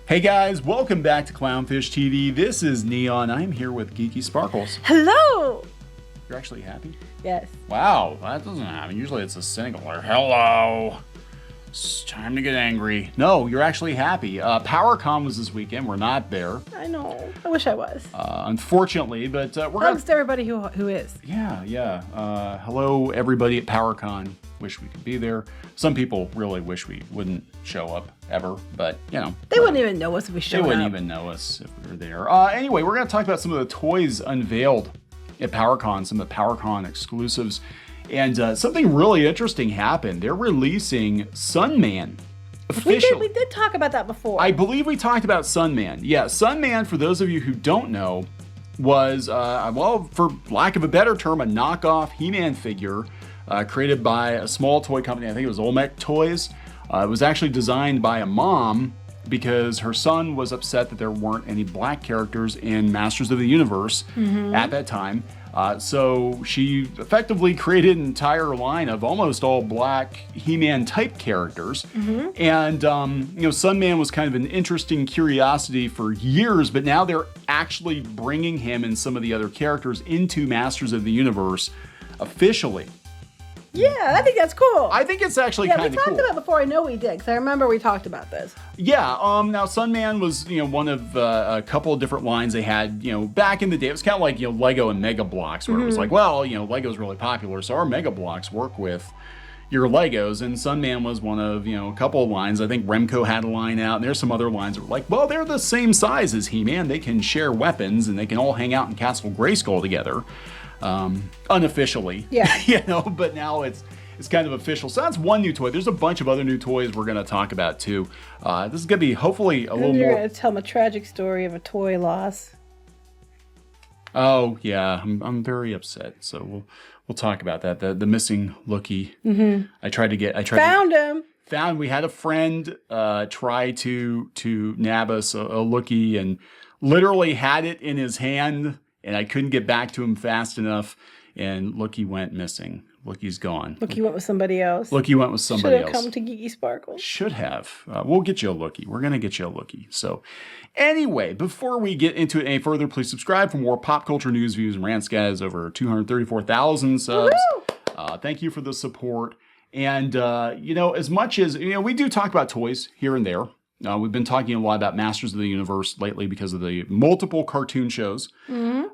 Hey guys, welcome back to Clownfish TV. This is Neon. I'm here with Geeky Sparkles. Hello! You're actually happy? Yes. Wow, that doesn't happen. Usually it's a cynical or hello. It's time to get angry. No, you're actually happy. PowerCon was this weekend. We're not there. I know. I wish I was. Unfortunately, but we're Hugs to everybody who is. Yeah. Hello, everybody at PowerCon. Wish we could be there. Some people really wish we wouldn't show up ever, but you know. They wouldn't even know us if we showed up. They wouldn't even know us if we were there. Anyway, we're going to talk about some of the toys unveiled at PowerCon, some of the PowerCon exclusives. And something really interesting happened. They're releasing Sunman officially. We did talk about that before. I believe we talked about Sunman. Yeah, Sunman, for those of you who don't know, was, well, for lack of a better term, a knockoff He-Man figure created by a small toy company. I think it was Olmec Toys. It was actually designed by a mom because her son was upset that there weren't any black characters in Masters of the Universe at that time. So she effectively created an entire line of almost all black He-Man type characters. And, Sunman was kind of an interesting curiosity for years, but now they're actually bringing him and some of the other characters into Masters of the Universe officially. Yeah, I think that's cool. I think it's actually kind of cool. Yeah, we talked about it before. I know we did, because I remember we talked about this. Yeah, now Sunman was, one of a couple of different lines they had, back in the day. It was kind of like, Lego and Mega Bloks, where it was like, well, Lego's really popular, so our Mega Bloks work with your Legos, and Sunman was one of, a couple of lines. I think Remco had a line out, and there's some other lines that were like, well, they're the same size as He-Man. They can share weapons, and they can all hang out in Castle Grayskull together. Unofficially, but now it's kind of official. So that's one new toy. There's a bunch of other new toys we're going to talk about too. This is going to be hopefully a little more. You're going to tell them a tragic story of a toy loss. Oh yeah, I'm very upset. So we'll talk about that. The missing Lookie. I found him. We had a friend try to nab us a Lookie and literally had it in his hand. And I couldn't get back to him fast enough, and Lookie went missing. Lookie's gone. Lookie went with somebody else. Lookie went with somebody else. Should have come to Geeky Sparkles. Should have. We'll get you a Lookie. We're going to get you a Lookie. So anyway, before we get into it any further, please subscribe for more pop culture news, views, and rants, guys. Over 234,000 subs. Thank you for the support. And, as much as, we do talk about toys here and there. We've been talking a lot about Masters of the Universe lately because of the multiple cartoon shows.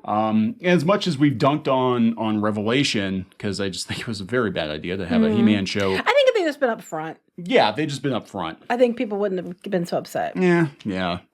And as much as we've dunked on Revelation, because I just think it was a very bad idea to have a He-Man show. I think if they just been up front. Yeah, if they'd just been up front. I think people wouldn't have been so upset. Yeah.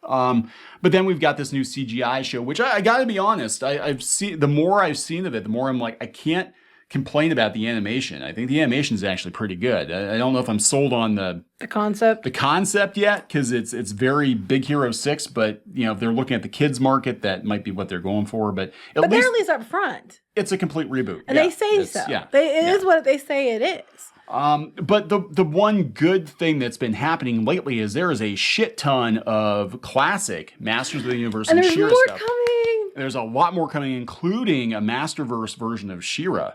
But then we've got this new CGI show, which I got to be honest, I've seen. The more I've seen of it, the more I'm like, I can't complain about the animation. I think the animation is actually pretty good. I don't know if I'm sold on the concept yet, because it's very Big Hero 6, but if they're looking at the kids market, that might be what they're going for. But they're at least up front. It's a complete reboot. And they say so. Yeah, it is what they say it is. But the one good thing that's been happening lately is there is a shit ton of classic Masters of the Universe and She-Ra stuff. Coming. There's a lot more coming, including a Masterverse version of She-Ra,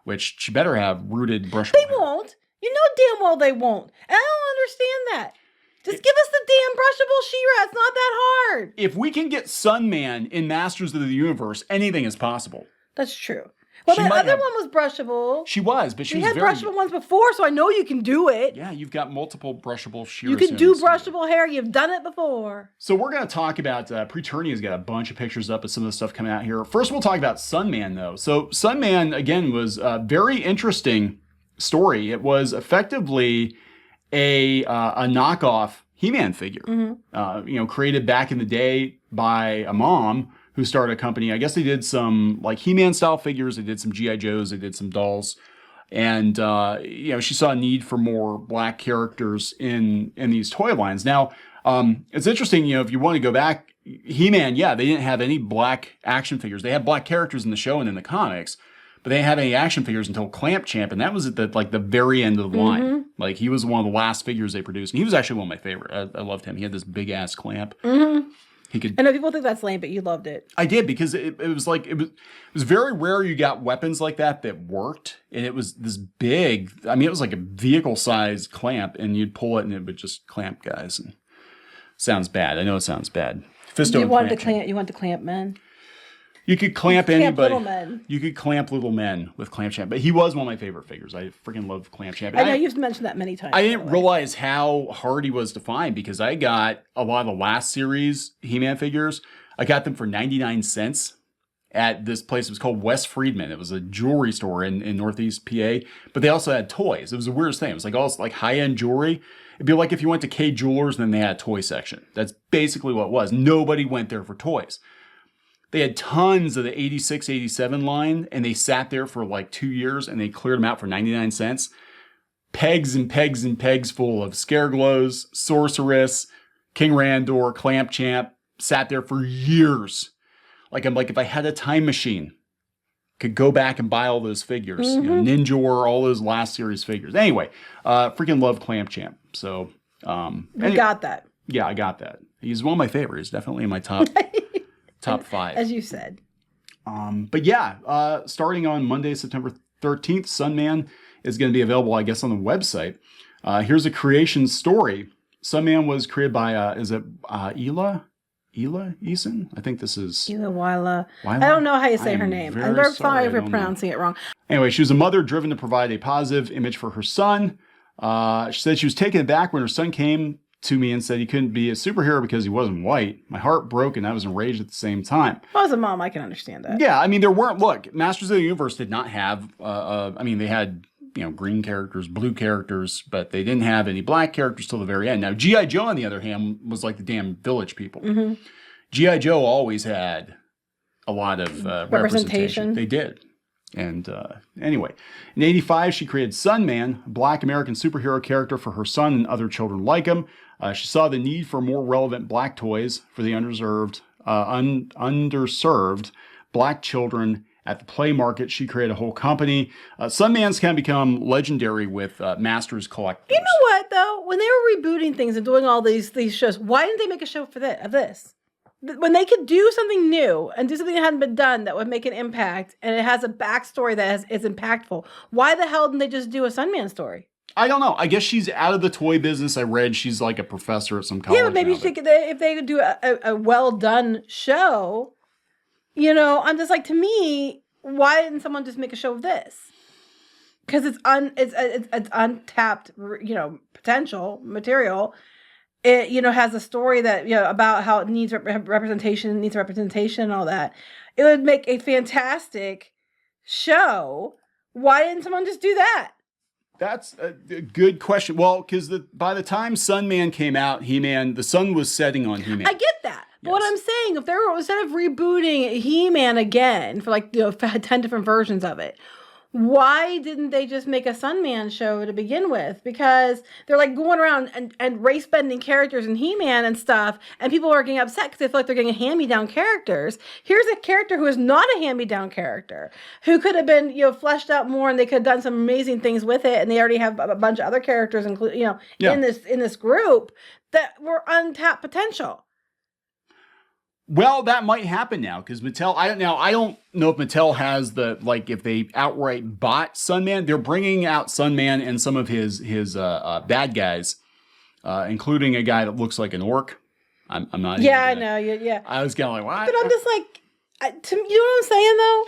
which she better have rooted brushable. They won't. You know damn well they won't. And I don't understand that. Just give us the damn brushable She-Ra. It's not that hard. If we can get Sunman in Masters of the Universe, anything is possible. That's true. Well, the other one was brushable. She was, but she was had brushable ones before, so I know you can do it. Yeah, you've got multiple brushable She-Ra. You can do brushable hair. You've done it before. So we're going to talk about, Preternia's got a bunch of pictures up of some of the stuff coming out here. First, we'll talk about Sunman, though. So Sunman, again, was a very interesting story. It was effectively a knockoff He-Man figure, created back in the day by a mom who started a company. I guess they did some like He-Man style figures. They did some G.I. Joes. They did some dolls. And, she saw a need for more black characters in these toy lines. Now, it's interesting, if you want to go back, He-Man, they didn't have any black action figures. They had black characters in the show and in the comics, but they didn't have any action figures until Clamp Champ. And that was at the very end of the line. Like, he was one of the last figures they produced. And he was actually one of my favorite. I loved him. He had this big ass clamp. I know people think that's lame, but you loved it. I did, because it was very rare you got weapons like that worked, and it was this big. I mean, it was like a vehicle-sized clamp, and you'd pull it, and it would just clamp guys. And Sounds bad. I know it sounds bad. Fisto You and wanted to Clamp Champ. You want to clamp men. You could clamp anybody. Little men. You could clamp little men with Clamp Champ. But he was one of my favorite figures. I freaking love Clamp Champ. I know you've mentioned that many times. I didn't realize how hard he was to find because I got a lot of the last series He-Man figures. I got them for 99 cents at this place. It was called West Friedman. It was a jewelry store in Northeast PA. But they also had toys. It was the weirdest thing. It was like all like high-end jewelry. It'd be like if you went to K Jewelers and then they had a toy section. That's basically what it was. Nobody went there for toys. They had tons of the 86, 87 line, and they sat there for like 2 years, and they cleared them out for 99 cents. Pegs and pegs and pegs full of Scareglows, Sorceress, King Randor, Clamp Champ, sat there for years. I'm like, if I had a time machine, could go back and buy all those figures. You know, Ninjor, all those last series figures. Anyway, freaking love Clamp Champ. So, You got that. Yeah, I got that. He's one of my favorites. Definitely in my top... Top 5. As you said. But yeah, starting on Monday, September 13th, Sunman is going to be available, I guess, on the website. Here's a creation story. Sunman was created by, is it Ela Eason? I think this is... Ela Wila. I don't know how you say her name. I'm very sorry if you're pronouncing it wrong. Anyway, she was a mother driven to provide a positive image for her son. She said she was taken aback when her son came to me and said he couldn't be a superhero because he wasn't white. My heart broke and I was enraged at the same time. Well, as a mom, I can understand that. Yeah, I mean, there weren't, look, Masters of the Universe did not have, I mean, they had, green characters, blue characters, but they didn't have any black characters till the very end. Now, G.I. Joe, on the other hand, was like the damn Village People. Mm-hmm. G.I. Joe always had a lot of representation. They did. And anyway, in 85, she created Sunman, a black American superhero character for her son and other children like him. She saw the need for more relevant black toys for the underserved black children at the play market. She created a whole company. Sunman's kind of become legendary with Masters collectors. You know what, though? When they were rebooting things and doing all these shows, why didn't they make a show for this? When they could do something new and do something that hadn't been done that would make an impact and it has a backstory that is impactful, why the hell didn't they just do a Sunman story? I don't know. I guess she's out of the toy business. I read she's like a professor at some college. Yeah, but maybe if they could do a well-done show, I'm just like, to me, why didn't someone just make a show of this? Because it's untapped, potential material. It, has a story that, about how it needs representation and all that. It would make a fantastic show. Why didn't someone just do that? That's a good question. Well, because by the time Sunman came out, He-Man, the sun was setting on He-Man. I get that. But what I'm saying, if they were, instead of rebooting He-Man again for 10 different versions of it, why didn't they just make a Sunman show to begin with? Because they're going around and race bending characters in He-Man and stuff, and people are getting upset because they feel like they're getting hand-me-down characters. Here's a character who is not a hand-me-down character, who could have been, fleshed out more, and they could have done some amazing things with it, and they already have a bunch of other characters in this group that were untapped potential. Well, that might happen now because Mattel. I don't know if Mattel has if they outright bought Sunman. They're bringing out Sunman and some of his bad guys, including a guy that looks like an orc. I'm not. Yeah, I know. Yeah. I was kind of like, what? But I'm just you know what I'm saying though?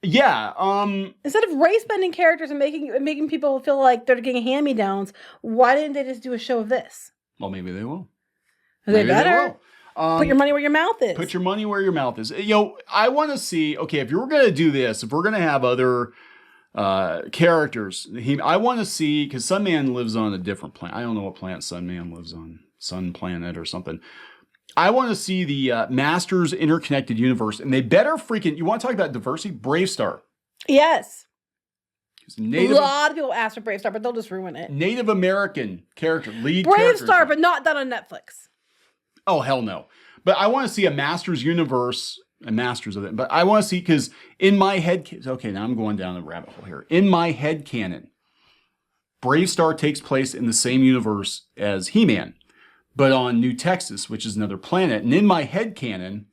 Yeah. Instead of race bending characters and making people feel like they're getting hand-me-downs, why didn't they just do a show of this? Well, maybe they will. They better. Put your money where your mouth is. Put your money where your mouth is. I want to see, okay, if you're going to do this, if we're going to have other characters, I want to see, because Sunman lives on a different planet. I don't know what planet Sunman lives on. Sun Planet or something. I want to see the Masters Interconnected Universe, and they better you want to talk about diversity? Brave Star. Yes. A lot of people ask for Brave Star, but they'll just ruin it. Native American character, lead Brave character. Star, but not done on Netflix. Oh, hell no. But I want to see a Masters universe, a Masters of it. But I want to see, because in my head, okay, now I'm going down the rabbit hole here. In my head canon, Brave Star takes place in the same universe as He-Man, but on New Texas, which is another planet. And in my head canon,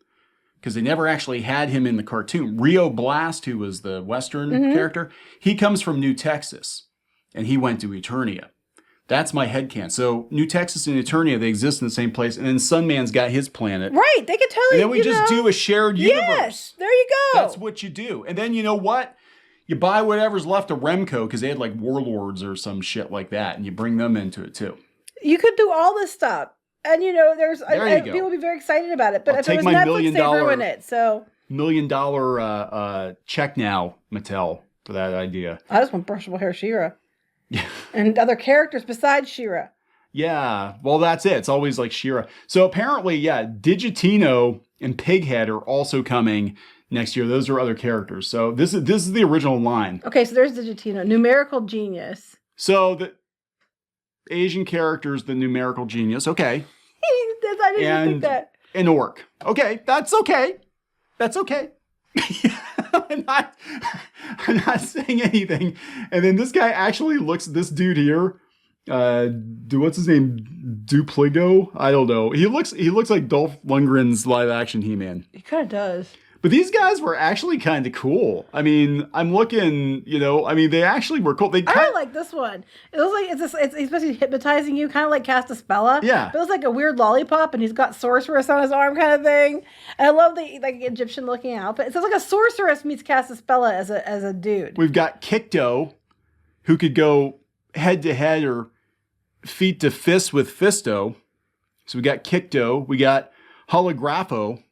because they never actually had him in the cartoon, Rio Blast, who was the Western character, he comes from New Texas, and he went to Eternia. That's my headcanon. So New Texas and Eternia, they exist in the same place, and then Sunman's got his planet. Right, they could totally. And then we just do a shared universe. Yes, there you go. That's what you do. And then you know what? You buy whatever's left of Remco because they had like warlords or some shit like that, and you bring them into it too. You could do all this stuff, and there's There you go. people will be very excited about it. But I'll if it take was my Netflix, they'd ruin it. So $1 million check now, Mattel, for that idea. I just want brushable hair She-Ra. Yeah. And other characters besides She-Ra. Yeah, well, that's it. It's always like She-Ra. So apparently, yeah, Digitino and Pighead are also coming next year. Those are other characters. So this is the original line. Okay, so there's Digitino, numerical genius. So the Asian characters, the numerical genius. Okay. I didn't think that. An orc. Okay, that's okay. That's okay. I'm not saying anything. And then this guy actually looks. This dude here. What's his name? Dupligo? I don't know. He looks like Dolph Lundgren's live action He-Man. He kind of does. But these guys were actually kind of cool. I mean, I'm looking, they actually were cool. I really like this one. It looks like it's supposed to be hypnotizing you, kind of like Castaspella. Yeah. But it was like a weird lollipop, and he's got sorceress on his arm kind of thing. And I love the like Egyptian looking outfit. It's like a sorceress meets Castaspella as a dude. We've got Kikto, who could go head to head or feet to fist with Fisto. So we got Kikto. We got Holographo.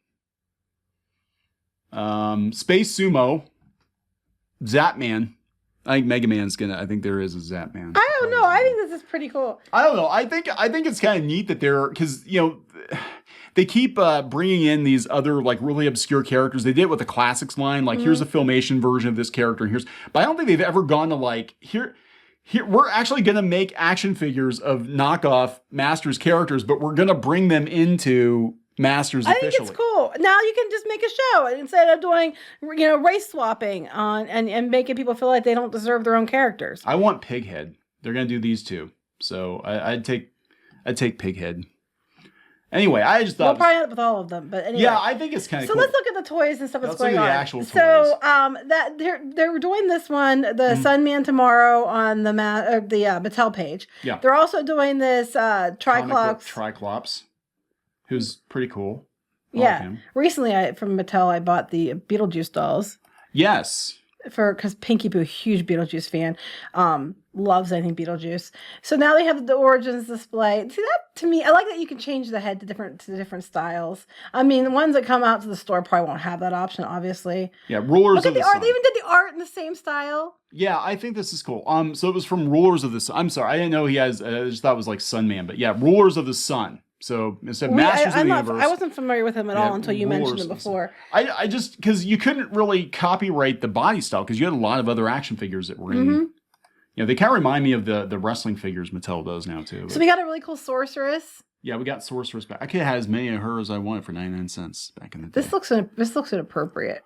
Space Sumo, Zapman. I think Mega Man's I think there is a Zapman. I don't know. I think this is pretty cool. I don't know. I think it's kind of neat that because they keep bringing in these other like really obscure characters. They did it with the classics line. Like here's a Filmation version of this character, and but I don't think they've ever gone to like here. We're actually going to make action figures of knockoff Masters characters, but we're going to bring them into Masters officially. I think it's cool. Now you can just make a show instead of doing, race swapping on and making people feel like they don't deserve their own characters. I want Pighead. They're gonna do these two, so I'd take Pighead. Anyway, I just thought we'll probably end up with all of them, but anyway. Yeah, I think it's kind of cool. So let's look at the toys and stuff that's going on. on. The actual toys. So that they're doing this one, the Sunman tomorrow on the Mattel page. Yeah. They're also doing this Triclops, who's pretty cool. Yeah. Recently, from Mattel, I bought the Beetlejuice dolls. Yes. Because Pinky Pooh, huge Beetlejuice fan, loves anything Beetlejuice. So now they have the Origins display. See that to me, I like that you can change the head to different styles. I mean, the ones that come out to the store probably won't have that option, obviously. Yeah, Rulers Look of at the art. Sun. They even did the art in the same style. Yeah, I think this is cool. So it was from Rulers of the Sun. I'm sorry, I didn't know he has. I just thought it was like Sunman, but yeah, Rulers of the Sun. So instead of Masters of the Universe. I wasn't familiar with him at all until you mentioned it before. I just, because you couldn't really copyright the body style because you had a lot of other action figures that were in. They kind of remind me of the wrestling figures Mattel does now too. So we got a really cool sorceress. Yeah, we got Sorceress back. I could have as many of her as I wanted for 99 cents back in the day. This looks inappropriate.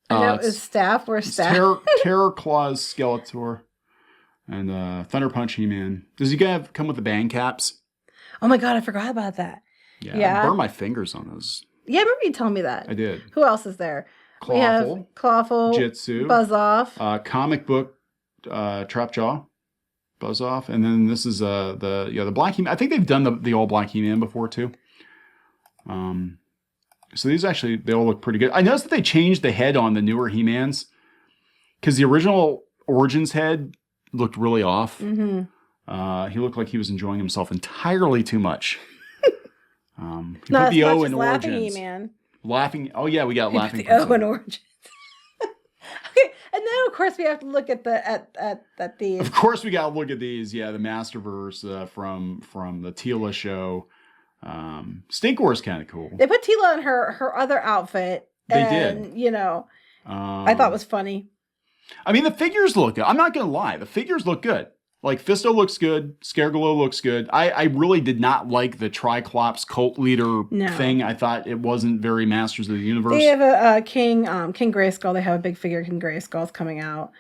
Is staff? Where's staff? Terror Claws Skeletor and Thunder Punch He-Man. Does he come with the band caps? Oh my god, I forgot about that. Yeah. I burned my fingers on those. Yeah, I remember you telling me that. I did. Who else is there? Clawful. We have Clawful. Jitsu. Buzz Off. Comic book Trapjaw. Buzz Off. And then this is the Black He-Man. I think they've done the all Black He-Man before too. So these actually, they all look pretty good. I noticed that they changed the head on the newer He-Mans. Because the original Origins head looked really off. Mm-hmm. He looked like he was enjoying himself entirely too much. He Not put the as O much in as Origins. Laughing He-Man. Laughing. Oh yeah, we got Laughing. The O in Origins. Okay, and then of course we have to look at the. Of course we got to look at these. Yeah, the Masterverse from the Tila show. Stinkor is kind of cool. They put Tila in her other outfit. They did. I thought it was funny. I mean, the figures look good. I'm not gonna lie, the figures look good. Like, Fisto looks good. Scareglow looks good. I really did not like the Triclops cult leader thing. I thought it wasn't very Masters of the Universe. They have a King Grayskull. They have a big figure King Grayskull's coming out.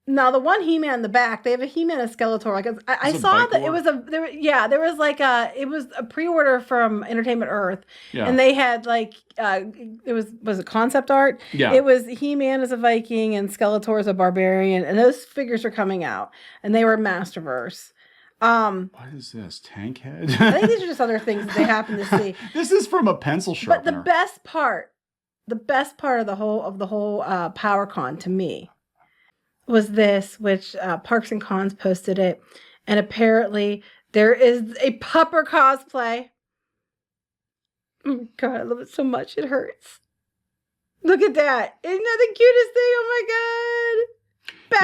Now the one He-Man in the back, they have a He-Man and Skeletor. Like I saw that it was there was like it was a pre-order from Entertainment Earth, and they had like it was it concept art. Yeah, it was He-Man as a Viking and Skeletor as a barbarian, and those figures are coming out, and they were Masterverse. What is this? Tank head? I think these are just other things that they happen to see. This is from a pencil sharpener. But the best part of the whole PowerCon to me was this, which Parks and Cons posted it, and apparently there is a pupper cosplay. Oh God, I love it so much it hurts. Look at that! Isn't that the cutest thing? Oh my God!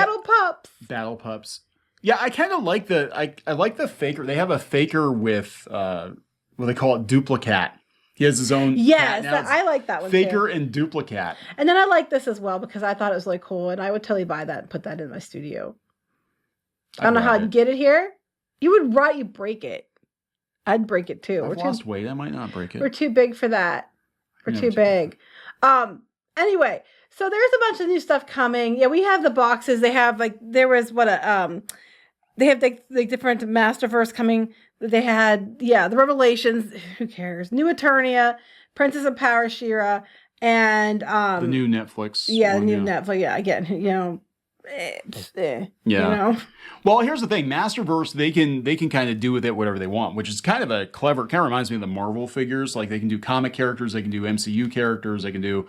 Battle pups. Yeah, I kind of like I like the faker. They have a faker with what they call it, duplicate. He has his own. Yes, I like that one. Faker too. and duplicate. And then I like this as well because I thought it was really cool, and I would totally buy that and put that in my studio. I don't know how you get it here. You break it. I'd break it too. I've lost weight. I might not break it. We're too big for that. We're too big. Anyway, so there's a bunch of new stuff coming. Yeah, we have the boxes. They have they have the different Masterverse coming. They had, the Revelations, who cares? New Eternia, Princess of Power, She-Ra, and the new Netflix. Yeah, the new Netflix. Yeah, again, you know. Well, here's the thing: Masterverse, they can kind of do with it whatever they want, which is kind of a clever. Kind of reminds me of the Marvel figures. Like they can do comic characters, they can do MCU characters, they can do.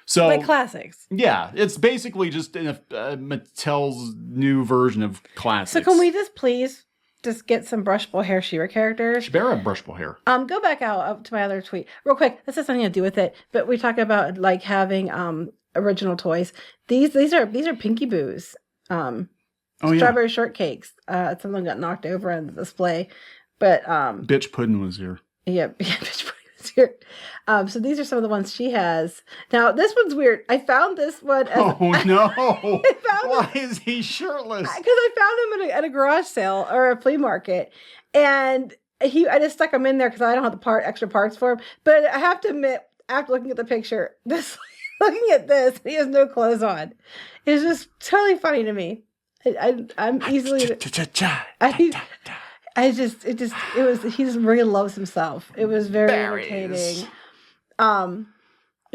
So, like classics. Yeah, it's basically just Mattel's new version of classics. So can we just please just get some brushable hair She-Ra characters? She-Ra brushable hair. Go back up to my other tweet real quick. This has something to do with it, but we talk about like having original toys. These are Pinky Boos. Strawberry shortcakes. Something got knocked over on the display, but Bitch Puddin' was here. Yeah, Bitch Puddin' was here. So these are some of the ones she has. Now this one's weird. I found this one. Why is he shirtless? Because I found him at a garage sale or a flea market, and I just stuck him in there because I don't have the extra parts for him. But I have to admit, after looking at the picture, looking at this, he has no clothes on. It's just totally funny to me. I'm easily. He just really loves himself. It was very entertaining.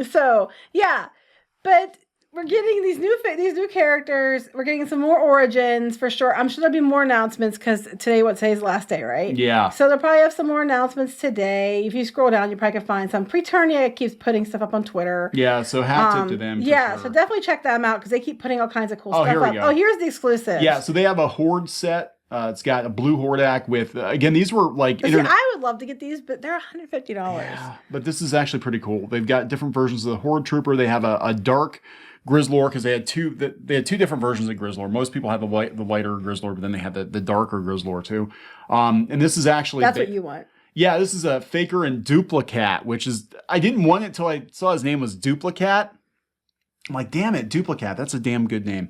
So yeah, but we're getting these new characters. We're getting some more origins for sure. I'm sure there'll be more announcements because today's the last day, right? Yeah. So they'll probably have some more announcements today. If you scroll down, you probably can find some. Preternia keeps putting stuff up on Twitter. Yeah, so hat tip to them. Yeah, sure. So definitely check them out because they keep putting all kinds of cool stuff here we up. go. Oh, here's the exclusive. Yeah, so they have a Horde set. It's got a blue Hordak with, again, these were like... I would love to get these, but they're $150. Yeah, but this is actually pretty cool. They've got different versions of the Horde Trooper. They have a dark Grizzlor because they had two different versions of Grizzlor. Most people have the lighter Grizzlor, but then they have the darker Grizzlor too. And this is actually... That's what you want. Yeah, this is a Faker and Duplicate, which is... I didn't want it until I saw his name was Duplicate. I'm like, damn it, Duplicate. That's a damn good name.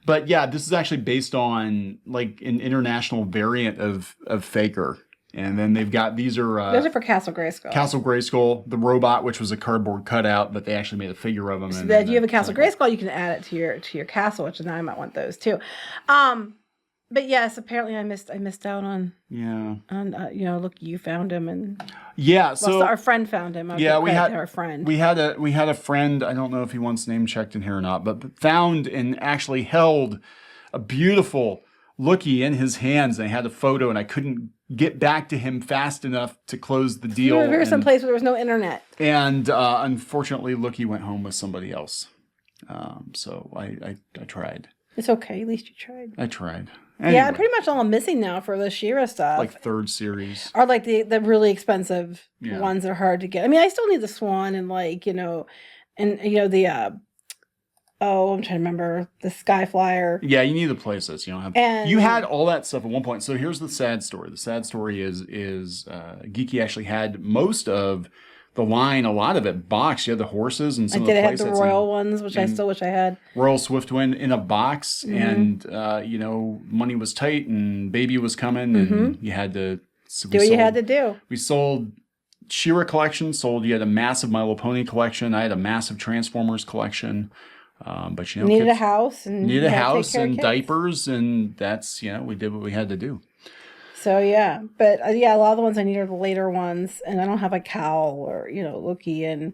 But yeah, this is actually based on like an international variant of Faker. And then they've got, those are for Castle Grayskull. Castle Grayskull, the robot, which was a cardboard cutout, but they actually made a figure of him. So that if you have a Castle Grayskull, you can add it to your castle, which now I might want those too. But yes, apparently I missed out on look, you found him and our friend found him. We had our friend. We had a friend. I don't know if he wants name checked in here or not, but found and actually held a beautiful Lookie in his hands. And I had a photo, and I couldn't get back to him fast enough to close the deal. We were someplace where there was no internet, and unfortunately, Lookie went home with somebody else. So I tried. It's okay. At least you tried. I tried. Anyway. Yeah, pretty much all I'm missing now for the She-Ra stuff. Like third series. Are like the really expensive ones that are hard to get. I mean, I still need the Swan and the I'm trying to remember the Skyflyer. Yeah, you need the playsets. You don't have. You had all that stuff at one point. So here's the sad story. The sad story is Geeky actually had most of the line, a lot of it boxed. You had the horses and some of the playsets. I had the Royal ones, which I still wish I had. Royal Swiftwind in a box, and money was tight, and baby was coming, and you had to do what you had to do. We sold She-Ra collection. You had a massive My Little Pony collection. I had a massive Transformers collection. But you know, needed kids a house and needed a had to take house care of and kids. diapers, and that's, you know, we did what we had to do. So yeah, but yeah, a lot of the ones I need are the later ones, and I don't have a cow or Lookie and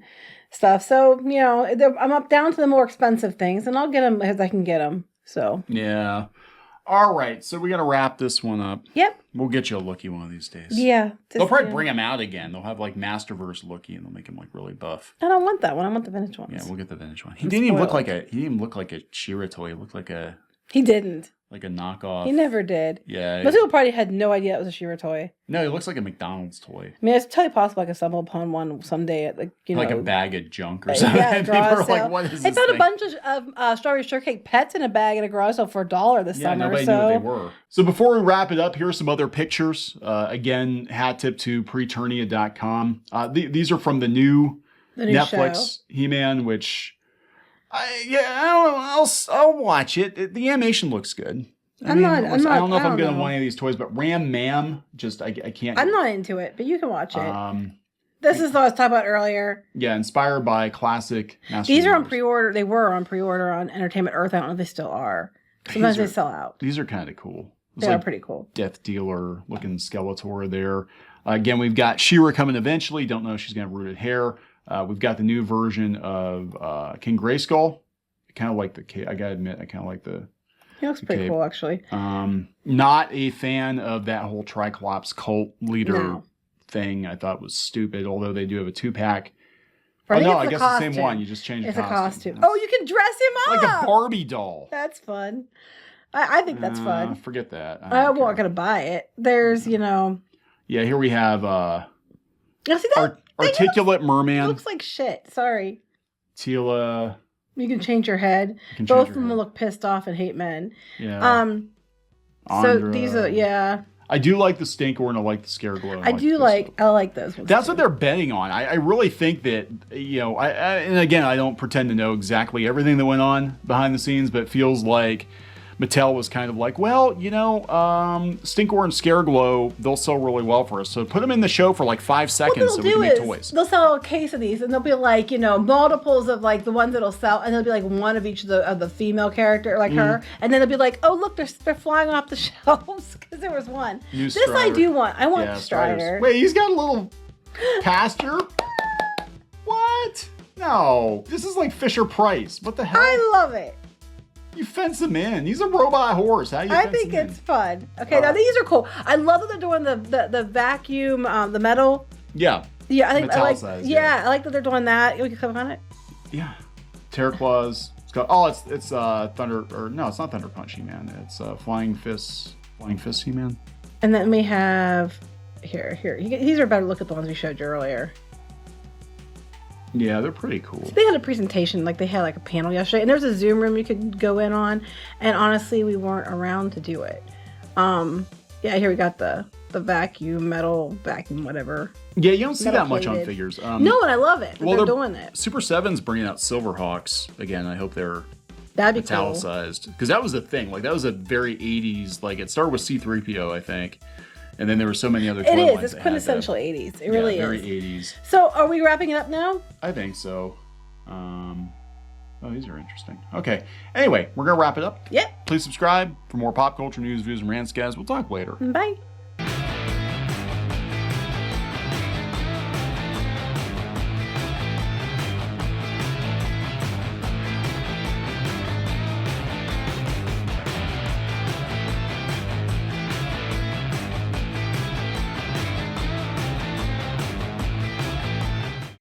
stuff. So I'm up down to the more expensive things, and I'll get them as I can get them. So Yeah. All right, so we got to wrap this one up. yep, We'll get you a Lookie one of these days. yeah. They'll probably bring him out again. They'll have like Masterverse Lookie, and they'll make him like really buff. I don't want that one. I want the vintage ones. Yeah, we'll get the vintage one. He didn't even look like a She-Ra toy. He looked like a He didn't. knockoff. He never did. Yeah. Most people probably had no idea it was a She-Ra toy. No, he looks like a McDonald's toy. I mean, it's totally possible I could stumble upon one someday at like a bag of junk or something. Yeah, And people garage are sale. like, what is I this found thing? a bunch of strawberry shortcake pets in a bag at a garage sale for $1 this summer. Nobody knew what they were. So before we wrap it up, here are some other pictures. Again, hat tip to preturnia.com. These are from the new Netflix show. He-Man, which I'll watch it. The animation looks good. I don't know if I'm gonna want any of these toys, but Ram Mam, I can't. I'm not into it, but you can watch it. This is what I was talking about earlier. Yeah, inspired by classic Masterverse. These are on pre-order. They were on pre-order on Entertainment Earth. I don't know if they still are. Sometimes they sell out. These are kind of cool. It's They are like pretty cool. Death Dealer looking Skeletor there. Again, we've got She-Ra coming eventually. Don't know if she's gonna have rooted hair. We've got the new version of King Grayskull. I kind of like I gotta admit, I kind of like the. He looks pretty cool, actually. Not a fan of that whole Triclops cult leader thing. I thought was stupid, although they do have a 2-pack. Oh, no, I guess the same one. You just change the costume. It's a costume. Oh, you can dress him up! Like a Barbie doll. That's fun. I think that's fun. Forget that. I'm not going to buy it. There's, Yeah, here we have see that? Articulate Merman. It looks like shit. Sorry. Tila. You can change your head. Both of them look pissed off and hate men. Yeah. So these are, yeah. I do like the Stinkor and I like the Scareglow. I like those ones. That's what they're betting on. I really think that, and again, I don't pretend to know exactly everything that went on behind the scenes, but it feels like Mattel was kind of like, well, Stinkor and Scareglow, they'll sell really well for us. So put them in the show for like 5 seconds so we can make toys. They'll sell a case of these and they'll be like, multiples of like the ones that'll sell, and they'll be like one of each of the female character, like her. And then they'll be like, oh, look, they're flying off the shelves because there was one. This Strider. I do want. I want Strider. Wait, he's got a little pasture? What? No. This is like Fisher Price. What the hell? I love it. You fence him in. He's a robot horse. How you I think it's fun. Okay, now these are cool. I love that they're doing the vacuum, the metal. Yeah. Yeah, I think I like. Size, I like that they're doing that. We can click on it. Yeah. Terror Claws. It's Thunder, or no, it's not Thunder Punch He-Man. It's Flying Fist He-Man. And then we have here. These are better look at the ones we showed you earlier. Yeah, they're pretty cool. So they had a presentation, like they had like a panel yesterday, and there was a Zoom room you could go in on, and honestly, we weren't around to do it. Here we got the metal vacuum, whatever. Yeah, you don't see that much on figures. No, and I love it. They're doing it. Super 7's bringing out Silverhawks again. I hope they're that'd be italicized because that was the thing. Like that was a very 80s. Like it started with C-3PO, I think. And then there were so many other toy lines. It's quintessential 80s. It really is. Very 80s. So are we wrapping it up now? I think so. These are interesting. Okay. Anyway, we're going to wrap it up. Yep. Please subscribe for more pop culture news, views, and rants, guys. We'll talk later. Bye.